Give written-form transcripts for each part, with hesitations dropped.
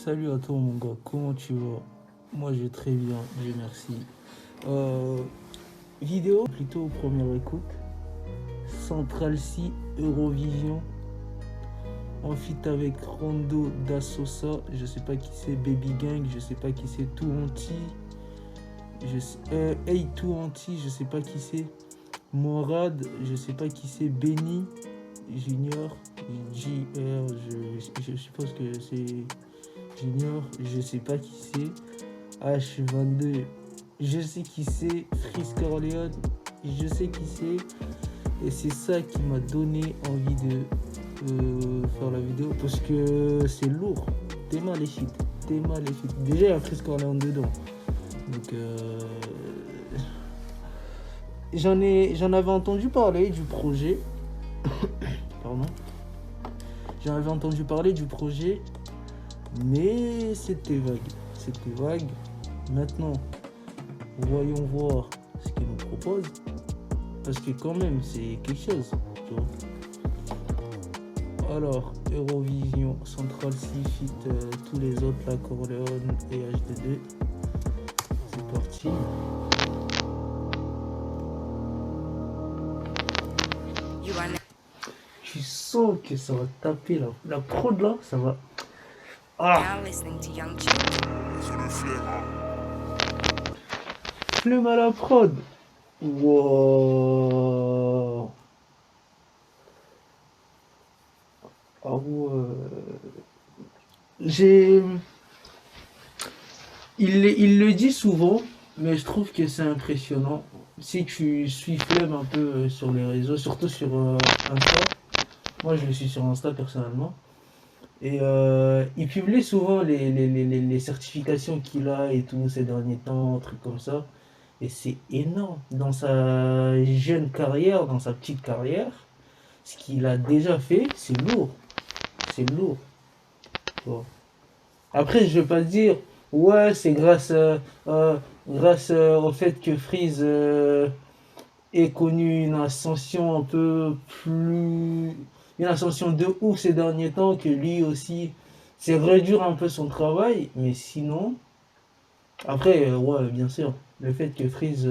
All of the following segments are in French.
Salut à toi mon gars, comment tu vas? Moi je vais très bien, Dieu merci. Vidéo plutôt première écoute. Central C, Eurovision. En feat avec Rondo da Sosa, je sais pas qui c'est, Baby Gang, je sais pas qui c'est, Too Anti. Hey Too Anti, je sais pas qui c'est. Morad, je sais pas qui c'est, Benny Junior, JR, je suppose que c'est Junior, je sais pas qui c'est. H22, je sais qui c'est. Freeze Corleone, je sais qui c'est. Et c'est ça qui m'a donné envie de faire la vidéo parce que c'est lourd. T'es mal les feats. Déjà il y a Freeze Corleone dedans. Donc j'en avais entendu parler du projet. Pardon. J'en avais entendu parler du projet, mais c'était vague. Maintenant, voyons voir ce qu'il nous propose, parce que quand même, c'est quelque chose, tu vois. Alors, Eurovision, Central C, feat, tous les autres, la Corleone et H22. C'est parti. Tu sens que ça va taper la prod là, ça va. Ah! Flume à la prod. Wow. Ah ouais. Il le dit souvent, mais je trouve que c'est impressionnant. Si tu suis Flemme un peu sur les réseaux, surtout sur Insta. Moi, je le suis sur Insta personnellement. Et il publie souvent les certifications qu'il a et tout ces derniers temps, trucs comme ça. Et c'est énorme. Dans sa jeune carrière, dans sa petite carrière, ce qu'il a déjà fait, c'est lourd. C'est lourd. Bon. Après, je vais pas dire, ouais, c'est grâce au fait que Freeze ait connu une ascension un peu plus. Une ascension de ouf ces derniers temps, que lui aussi, c'est réduire un peu son travail, mais sinon. Après, ouais, bien sûr, le fait que Freeze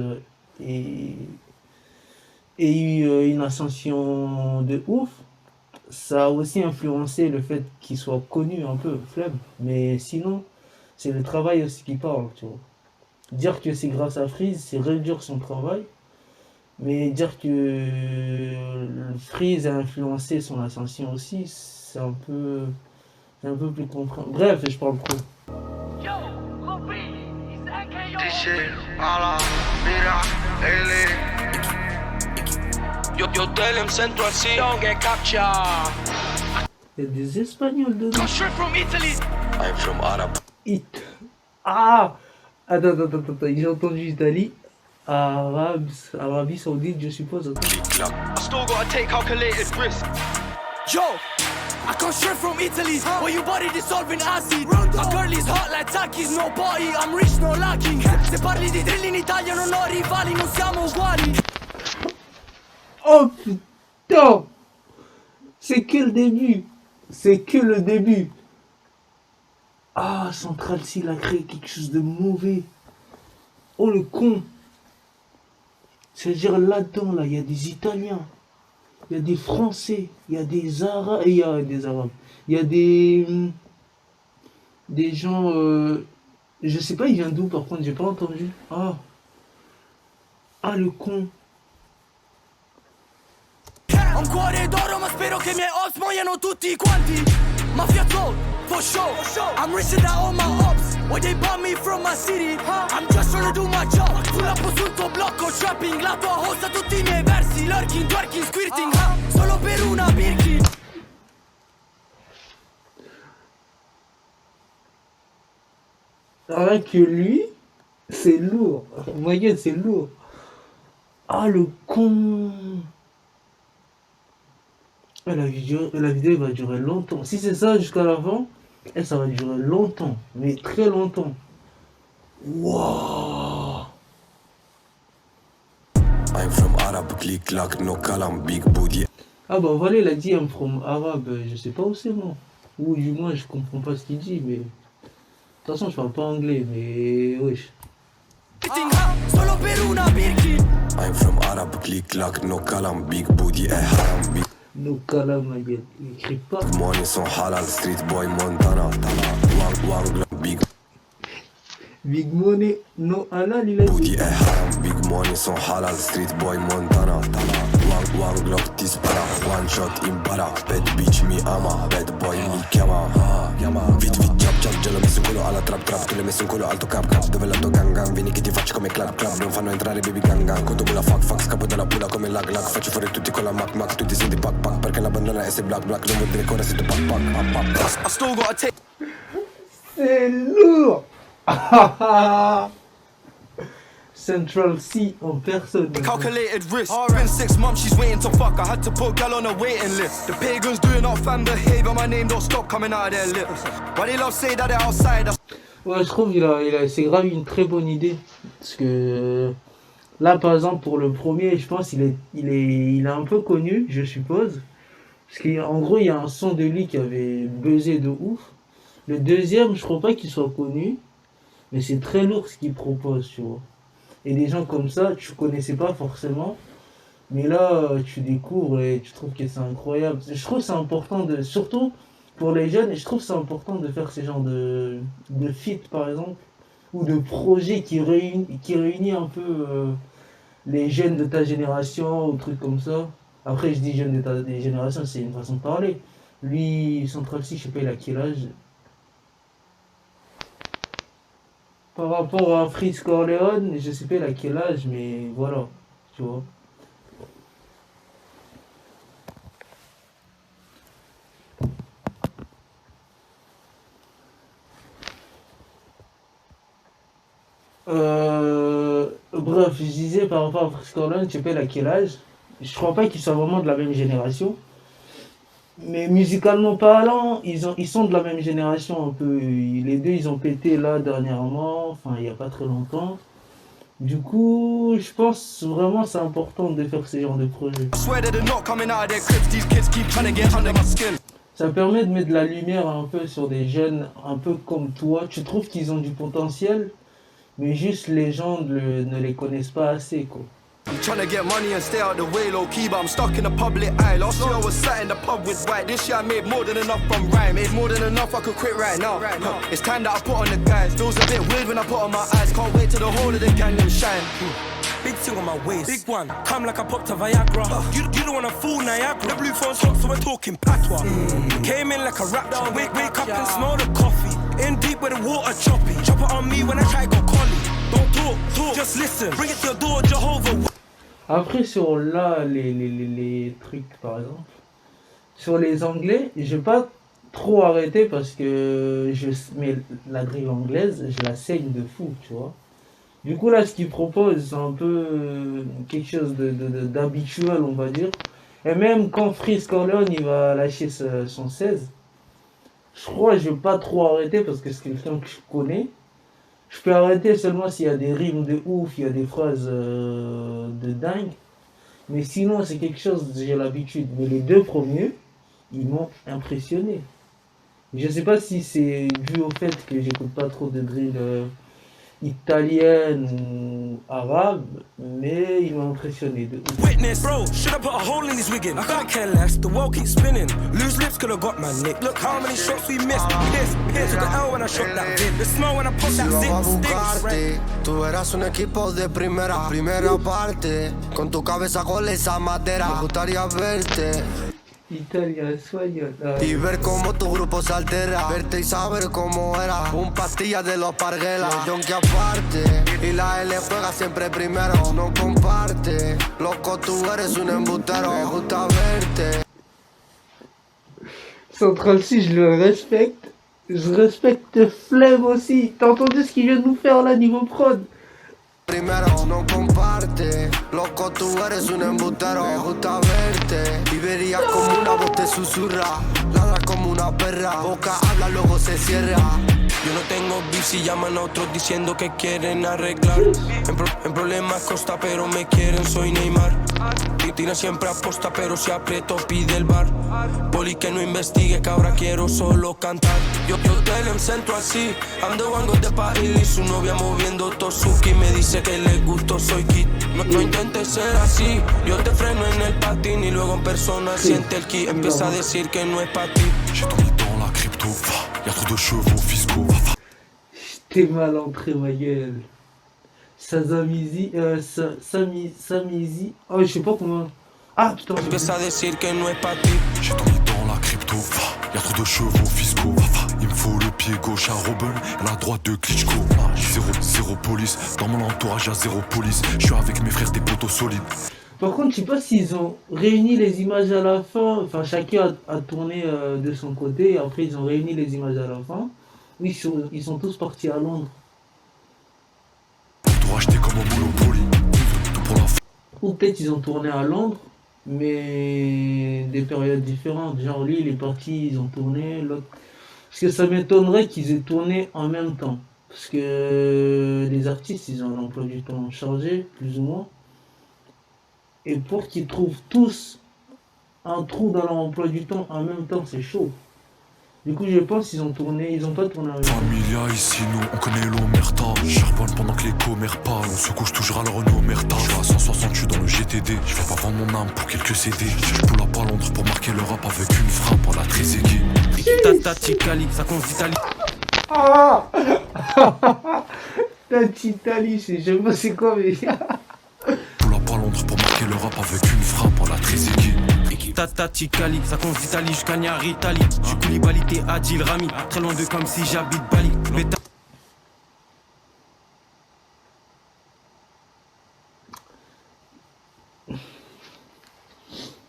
ait eu une ascension de ouf, ça a aussi influencé le fait qu'il soit connu un peu, Flemme. Mais sinon, c'est le travail aussi qui parle, tu vois. Dire que c'est grâce à Freeze, c'est réduire son travail. Mais dire que Freeze a influencé son ascension aussi, c'est un peu plus compréhensible. Bref, je parle trop. Yo tell him Central C don't get captured. Il y a des Espagnols dedans. I'm from Arab. Ah! Attends, j'ai entendu Italie. Arabie Saoudite, je suppose. I still gotta take calculated risk. Yo! I come straight from Italy, where you body dissolving acid. My girl is hot like Takis, no body, I'm rich, no lacking. Se parli di drill in Italia non ho rivali, non siamo uguali. Oh putain! C'est que le début. Ah, Central C, il a créé quelque chose de mauvais. Oh le con! C'est-à-dire là-dedans, là, il y a des Italiens, il y a des Français, il y a des Arabes, il y a des gens, je sais pas, il vient d'où par contre, j'ai pas entendu. Ah le con. Un cuore d'oro, ma spero che i miei ops muoiano tutti quanti. Mafia flow, for sure. I'm rich and all my ops. Why they bomb me from my city? I'm just trying to do my job. Pull up sul tuo blocco, trapping. La tua hosta tutti i miei versi. Lurking, twerking, squirting. Solo per una Birkin. Rien que lui, c'est lourd. Moyenne, c'est lourd. Ah le con. La vidéo va durer longtemps. Si c'est ça jusqu'à l'avant, ça va durer longtemps. Mais très longtemps. Wow. I'm from Arab, click clack, no kalam, big booty. Ah bah voilà, il a dit I'm from Arab, je sais pas où c'est moi. Ou du moins je comprends pas ce qu'il dit, mais toute façon, je parle pas anglais, mais wesh. I'm from Arab, click clack, no kalam, big booty, haram, big No kalam, ma gueule. Il écrit pas. money sont halal, street boy Montana, wang, big Big money, no halal, il a booty, dit. haram, big money sont halal, street boy Montana, wang, glock, dispara, one shot, impara, bad bitch, mi ama, bad boy, mi chiama, vit, chap, già l'ho messo in culo alla trap, tu l'hai messo in culo alto cap, dove l'alto gang, vieni che ti faccio come clap, non fanno entrare baby gang, conto la fuck, scappo dalla pula come lag, faccio fuori tutti con la mac, tu ti senti pack, perché la bandana è se black, non vuol dire che ora sento pack, I still gotta take. C'est lourd. Central C en personne. Calculated risk. It's been 6 months, she's waiting to fuck. I had to put gal on a waiting list. The pagans doing our fan behavior, my name don't stop coming out of their lips. Why they love say that they're outside? Ouais, je trouve c'est grave une très bonne idée. Parce que là, par exemple, pour le premier, je pense il est un peu connu, je suppose. Parce qu'en gros, il y a un son de lui qui avait buzzé de ouf. Le deuxième, je crois pas qu'il soit connu. Mais c'est très lourd ce qu'il propose, tu vois. Et des gens comme ça, tu connaissais pas forcément. Mais là, tu découvres et tu trouves que c'est incroyable. Je trouve que c'est important de, surtout pour les jeunes, et je trouve que c'est important de faire ce genre de feat, par exemple, ou de projet qui réunit un peu les jeunes de ta génération, ou trucs comme ça. Après, je dis jeunes de ta génération, c'est une façon de parler. Lui, Central C, je sais pas, il a quel âge. Par rapport à Freeze Corleone, je sais pas il a quel âge, mais voilà, tu vois. Bref, je disais par rapport à Freeze Corleone, je sais pas il a quel âge. Je crois pas qu'ils soient vraiment de la même génération. Mais musicalement parlant, ils sont de la même génération un peu. Les deux, ils ont pété là dernièrement, enfin il y a pas très longtemps. Du coup, je pense vraiment c'est important de faire ce genre de projet. Ça permet de mettre de la lumière un peu sur des jeunes un peu comme toi. Tu trouves qu'ils ont du potentiel, mais juste les gens ne les connaissent pas assez, quoi. Trying to get money and stay out the way, low key, but I'm stuck in the public eye. Last year I was sat in the pub with White. This year I made more than enough from rhyme. Made more than enough, I could quit right now. It's time that I put on the guys. Feels a bit weird when I put on my eyes. Can't wait till the whole of the gang and shine. Big thing on my waist, big one, come like I popped a Viagra. You don't wanna fool Niagara. The blue phone's hot, so we're talking patois. Came in like a raptor, wake up and smell the coffee. In deep where the water choppy. Chop it on me when I try to go collie. Don't talk, just listen. Bring it to your door, Jehovah. Après, sur là, les trucs, par exemple, sur les anglais, je vais pas trop arrêter parce que mais la drill anglaise, je la saigne de fou, tu vois. Du coup, là, ce qu'ils proposent, c'est un peu quelque chose d'habituel, on va dire. Et même quand Freeze Corleone, il va lâcher son 16, je crois que je vais pas trop arrêter parce que c'est quelqu'un que je connais. Je peux arrêter seulement s'il y a des rimes de ouf, il y a des phrases de dingue. Mais sinon, c'est quelque chose, j'ai l'habitude. Mais les deux premiers, ils m'ont impressionné. Je sais pas si c'est dû au fait que j'écoute pas trop de drill italienne ou arabe, mais ils m'ont impressionné de ouf. Witness, bro, should I put a hole in his wiggin? I can't care less, the world keeps spinning. Loose lips could have got my nick. Look how many shots we missed. Piss to the L when I shot that vid. The smell when I pop that zip stinks. Tú eras un equipo de primera parte. Con tu cabeza con esa madera. Me gustaría verte. Italien, espagnol. Y ver cómo tu grupo se altera. Verte y saber cómo era. Un pastilla de los parguelas. Los yonki aparte. Y la L juega siempre primero. No comparte. Loco, tú eres un embustero. Me gusta verte. Central C, je le respecte. Je respecte Flemme aussi. T'as entendu ce qu'il vient de nous faire là, niveau prod? Primero no comparte, loco tú eres un embustero. Me gusta verte y verías como una voz te susurra. Ladra como una perra, boca habla luego se cierra. Yo no tengo beef si llaman a otros diciendo que quieren arreglar. En problemas Costa pero me quieren, soy Neymar. Tira siempre aposta pero si aprieto pide el bar. Poli que no investigue que ahora quiero solo cantar. Yo te centro así, ando vango de París. Su novia moviendo Tosuki me dice que le gusto soy Kid. No intentes ser así, yo te freno en el patín y luego en persona siente el ki. Empieza a decir que no es para ti. J'ai tout mis dans la crypto, y'a trop de chevaux fiscaux. T'es mal entré, ma gueule. Sazamizi, Samizi. Oh, je sais pas comment. Ah putain, Empieza a decir que no es para ti. J'ai tout mis dans la crypto, y'a trop de chevaux fiscaux. Il me faut le pied gauche à Robin et la droite de Klitschko. Zéro police, dans mon entourage y'a zéro police. Je suis avec mes frères des poteaux solides. Par contre, je sais pas s'ils ont réuni les images à la fin. Enfin, chacun a tourné de son côté. Et après, ils ont réuni les images à la fin. Oui, ils sont tous partis à Londres. Tout racheter comme un Monopoly. Tout pour la f. Ou peut-être ils ont tourné à Londres, mais des périodes différentes. Genre lui, il est parti, ils ont tourné. L'autre. Parce que ça m'étonnerait qu'ils aient tourné en même temps. Parce que les artistes, ils ont un emploi du temps chargé, plus ou moins. Et pour qu'ils trouvent tous un trou dans leur emploi du temps en même temps, c'est chaud. Du coup, je pense qu'ils ont tourné, ils ont pas tourné avec. Familia ici, nous on connaît l'omerta. Charbonne pendant que les commères parlent. On se couche toujours à leur omerta. Je suis à 160, je suis dans le GTD. Je vais pas vendre mon âme pour quelques CD. Je pull up à Londres pour marquer le rap avec une frappe en la Trezeguet. Tati Cali, ça compte d'Italie. Ah Tati, je sais pas c'est quoi, mais. Pull up à Londres pour marquer le rap avec une frappe en la Trezeguet. Tati Cali, ça compte d'Italie jusqu'à Italie. J'suis Koulibaly, t'es Adil Rami. Très loin de comme si j'habite Bali. Beta.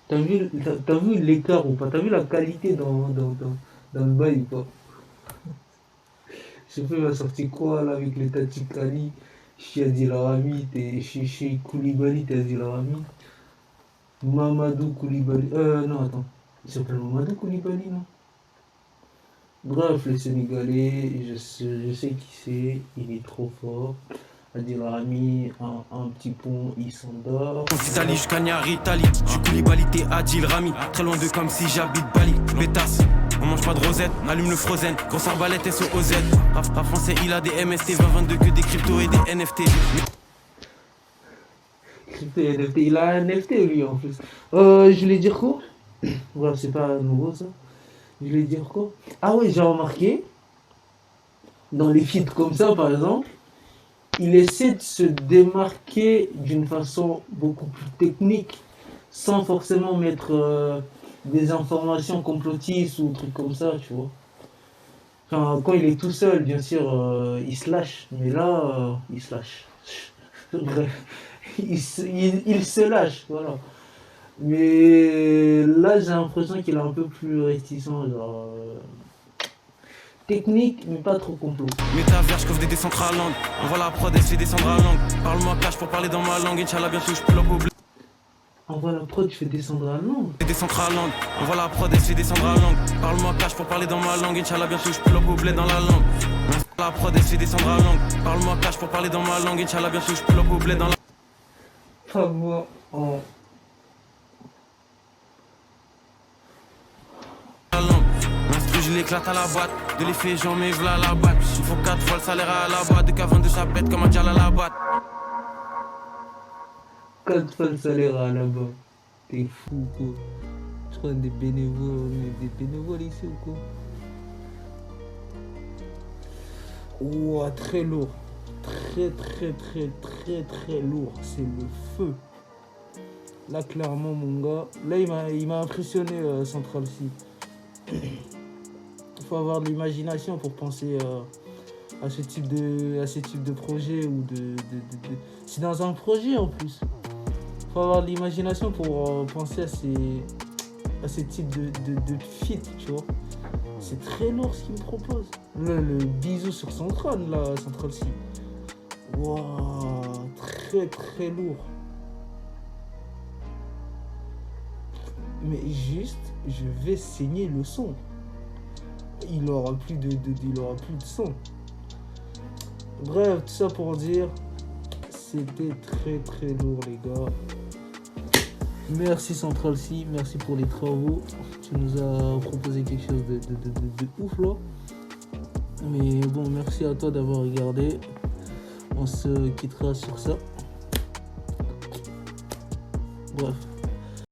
T'as vu l'écart ou pas? T'as vu la qualité dans le bail ou pas? Je sais pas, il va sortir quoi là avec les Tati Kali? Chez Adil Rami, chez Koulibaly, t'es Adil Rami. Mamadou Koulibaly. Non, attends. Il s'appelle Mamadou Koulibaly, non? Bref, le Sénégalais, je sais qui c'est. Il est trop fort. Adil Rami, un petit pont, il s'endort. D'Italie jusqu'à Italie. J'suis Koulibaly, t'es Adil Rami. Très loin de comme si j'habite Bali. Bétasse, on mange pas de rosette. Allume le frozen. Grosse arbalète SOZ. Rap français, il a des MST 2022 que des cryptos et des NFT. Il a un NFT lui en plus. Je voulais dire quoi? Voilà, c'est pas nouveau ça. Je voulais dire quoi? Ah ouais, j'ai remarqué, dans les feats comme ça par exemple, il essaie de se démarquer d'une façon beaucoup plus technique, sans forcément mettre des informations complotistes ou trucs comme ça, tu vois. Enfin, quand il est tout seul, bien sûr, il se lâche. Mais là, il se lâche. Bref. Il se lâche, voilà. Mais là, j'ai l'impression qu'il est un peu plus réticent, genre technique, mais pas trop complot. Métavers, je coffre des descentres à langue. On voit la prod, elle se fait descendre à langue. Parle-moi cash pour parler dans ma langue. Inch'Allah, bientôt, je pull up au bled. Envoie la prod, tu fais descendre à langue. Descendre à langue. On voit la prod, elle se fait descendre à langue. Parle-moi cash pour parler dans ma langue. Inch'Allah, bientôt, je pull up au bled dans la langue. La prod, elle se fait descendre à langue. Parle-moi cash pour parler dans ma langue. Inch'Allah, bientôt, je pull up au bled dans la Pas moi en. je l'éclate à la boîte, de l'effet j'en mets v'là la batte. Il faut 4 fois le salaire à la boîte, de qu'avant de sa bête comme un dial à la boîte. 4 fois le salaire à la bas. T'es fou quoi. Je crois des bénévoles ici ou quoi? Ouah, très lourd. Très lourd. C'est le feu. Là clairement mon gars. Là il m'a impressionné Central C. Il faut avoir de l'imagination pour penser à ce type de projet ou c'est dans un projet en plus. Il faut avoir de l'imagination pour penser à ces types de feats, tu vois. C'est très lourd ce qu'il me propose. Là, le bisou sur son trône, là, Central C. Waouh, très lourd. Mais juste, je vais saigner le son. il aura plus de son. Bref, tout ça pour dire, c'était très très lourd les gars. Merci Central C, merci pour les travaux. Tu nous as proposé quelque chose de ouf là. Mais bon, merci à toi d'avoir regardé. On se quittera sur ça. Bref.